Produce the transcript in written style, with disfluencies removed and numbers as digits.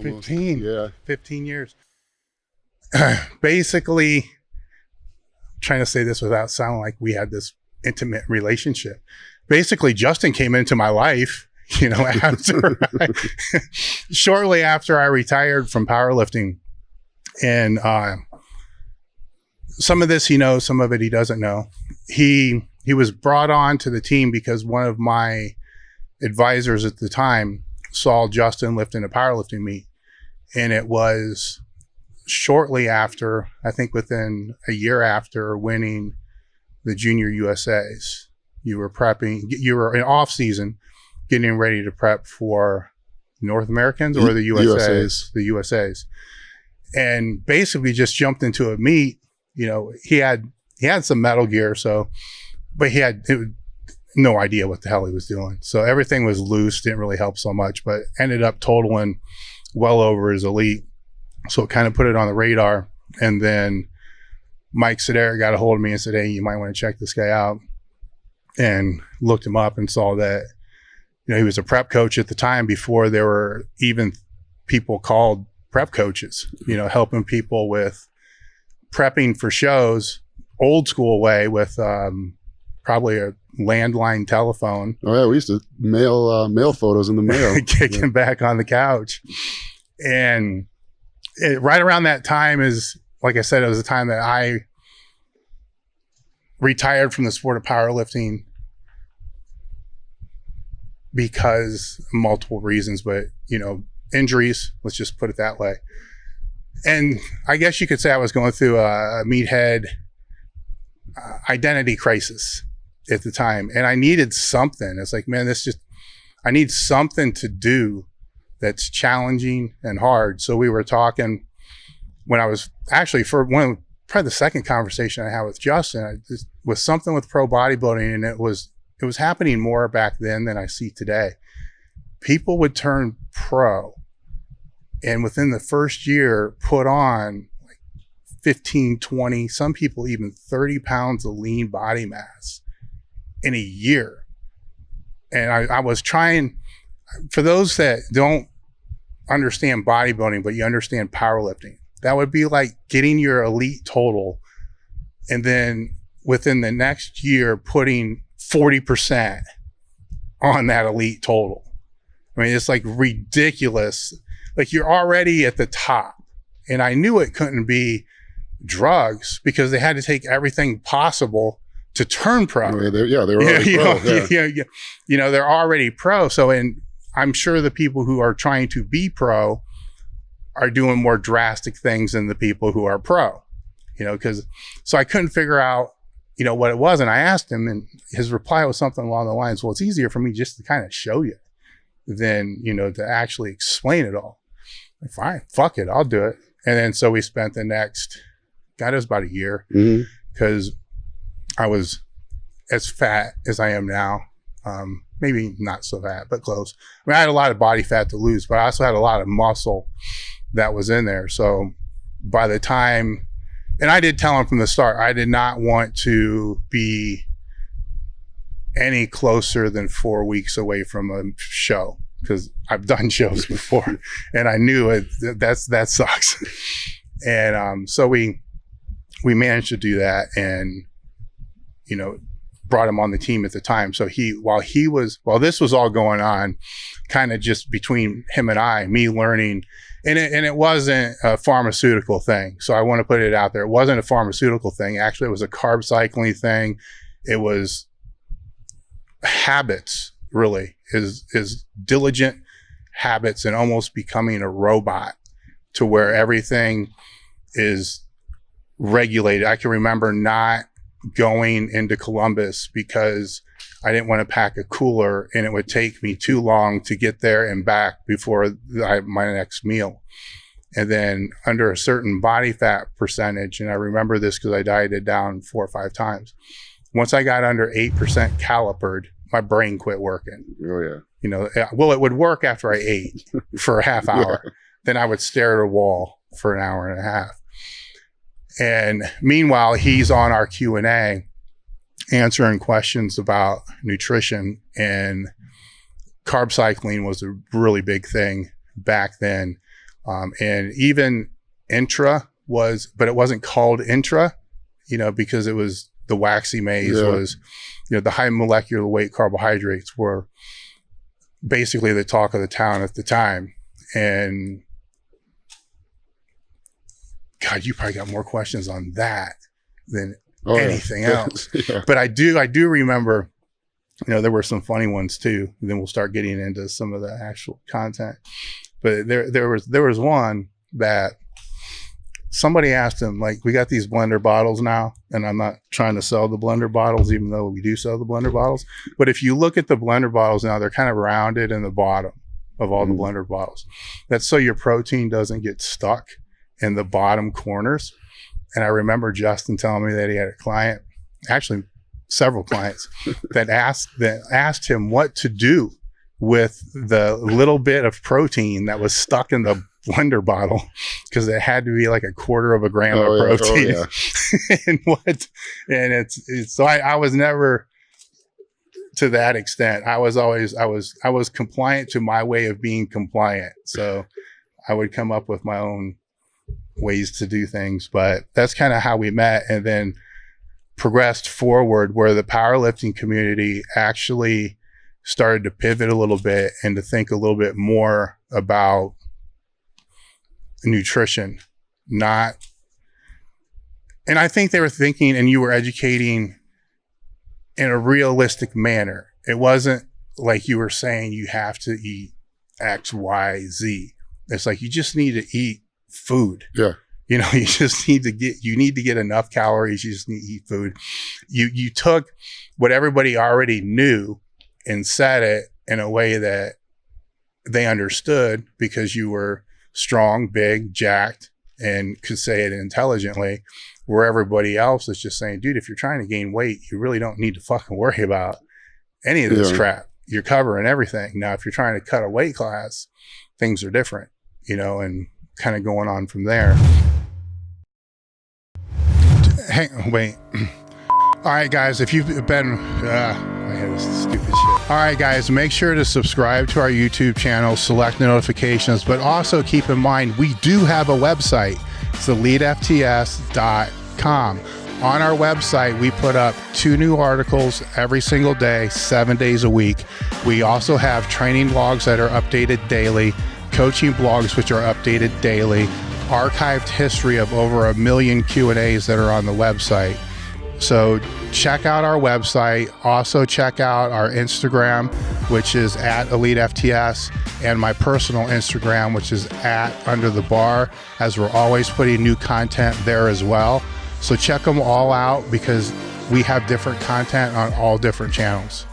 almost. 15. Yeah. 15 years. Basically, trying to say this without sounding like we had this intimate relationship. Basically, Justin came into my life, after shortly after I retired from powerlifting. And some of this he knows, some of it he doesn't know. He was brought on to the team because one of my advisors at the time saw Justin lifting a powerlifting meet. And it was shortly after, I think within a year after winning the Junior USAs. You were prepping, you were in off season getting ready to prep for North Americans or the USAs? The USAs. And basically just jumped into a meet. He had some metal gear, but he had no idea what the hell he was doing. So everything was loose, didn't really help so much, but ended up totaling well over his elite. So it kind of put it on the radar. And then Mike Sedera got a hold of me and said, hey, you might want to check this guy out. And looked him up and saw that, he was a prep coach at the time before there were even people called prep coaches, helping people with prepping for shows, old school way with probably a landline telephone. Oh yeah, we used to mail photos in the mail. Kicking back on the couch. And right around that time is, like I said, it was the time that I retired from the sport of powerlifting because multiple reasons, but injuries, let's just put it that way. And I guess you could say I was going through a Meathead identity crisis at the time. And I needed something. It's like, man, I need something to do that's challenging and hard. So we were talking when I was actually probably the second conversation I had with Justin, was something with pro bodybuilding. And it was happening more back then than I see today. People would turn pro and within the first year put on like 15, 20, some people even 30 pounds of lean body mass in a year. And I was trying, for those that don't understand bodybuilding, but you understand powerlifting, that would be like getting your elite total and then within the next year putting 40% on that elite total. I mean, it's like ridiculous. Like you're already at the top. And I knew it couldn't be drugs because they had to take everything possible to turn pro. They were already pro. They're already pro. So, and I'm sure the people who are trying to be pro are doing more drastic things than the people who are pro, so I couldn't figure out, what it was. And I asked him and his reply was something along the lines, well, it's easier for me just to kind of show you than, to actually explain it all. Like, fine, fuck it, I'll do it. And then, so we spent the next, God, it was about a year because I was as fat as I am now. Maybe not so fat, but close. I mean, I had a lot of body fat to lose, but I also had a lot of muscle that was in there. So by the time, and I did tell him from the start, I did not want to be any closer than 4 weeks away from a show because I've done shows before and I knew that sucks. And so we managed to do that and, brought him on the team at the time. So while this was all going on, kind of just between him and I, me learning, and it wasn't a pharmaceutical thing. So I want to put it out there. It wasn't a pharmaceutical thing. Actually, it was a carb cycling thing. It was habits, really, is diligent habits and almost becoming a robot to where everything is regulated. I can remember not going into Columbus because I didn't want to pack a cooler and it would take me too long to get there and back before my next meal. And then under a certain body fat percentage, and I remember this because I dieted down 4 or 5 times. Once I got under 8% calipered, my brain quit working. Oh yeah. It would work after I ate for a half hour. Yeah. Then I would stare at a wall for an hour and a half. And meanwhile, he's on our Q&A answering questions about nutrition, and carb cycling was a really big thing back then. And even intra was, but it wasn't called intra, because it was the waxy maize was, the high molecular weight carbohydrates were basically the talk of the town at the time. And God, you probably got more questions on that than anything else. But I do remember, there were some funny ones too. And then we'll start getting into some of the actual content. But there was one that somebody asked him, like, we got these blender bottles now, and I'm not trying to sell the blender bottles, even though we do sell the blender bottles. But if you look at the blender bottles now, they're kind of rounded in the bottom of all the blender bottles. That's so your protein doesn't get stuck in the bottom corners. And I remember Justin telling me that he had a client, actually several clients, that asked him what to do with the little bit of protein that was stuck in the blender bottle, because it had to be like 1/4 gram of protein. And it's so I was never to that extent. I was compliant to my way of being compliant. So I would come up with my own ways to do things, but that's kind of how we met, and then progressed forward, where the powerlifting community actually started to pivot a little bit and to think a little bit more about nutrition. And I think they were thinking, and you were educating in a realistic manner. It wasn't like you were saying you have to eat X, Y, Z. It's like, you just need to eat food. Yeah. You just need to get enough calories. You just need to eat food. You took what everybody already knew and said it in a way that they understood, because you were strong, big, jacked, and could say it intelligently, where everybody else is just saying, dude, if you're trying to gain weight, you really don't need to fucking worry about any of this crap. You're covering everything. Now, if you're trying to cut a weight class, things are different, and kind of going on from there. Wait. All right, guys, if you've been, I had this stupid shit. All right, guys, make sure to subscribe to our YouTube channel, select notifications, but also keep in mind, we do have a website. It's elitefts.com. On our website, we put up 2 new articles every single day, 7 days a week. We also have training blogs that are updated daily, coaching blogs which are updated daily, archived history of over 1 million Q&As that are on the website. So check out our website. Also check out our Instagram, which is at elitefts, and my personal Instagram, which is at @underthebar, as we're always putting new content there as well. So check them all out, because we have different content on all different channels.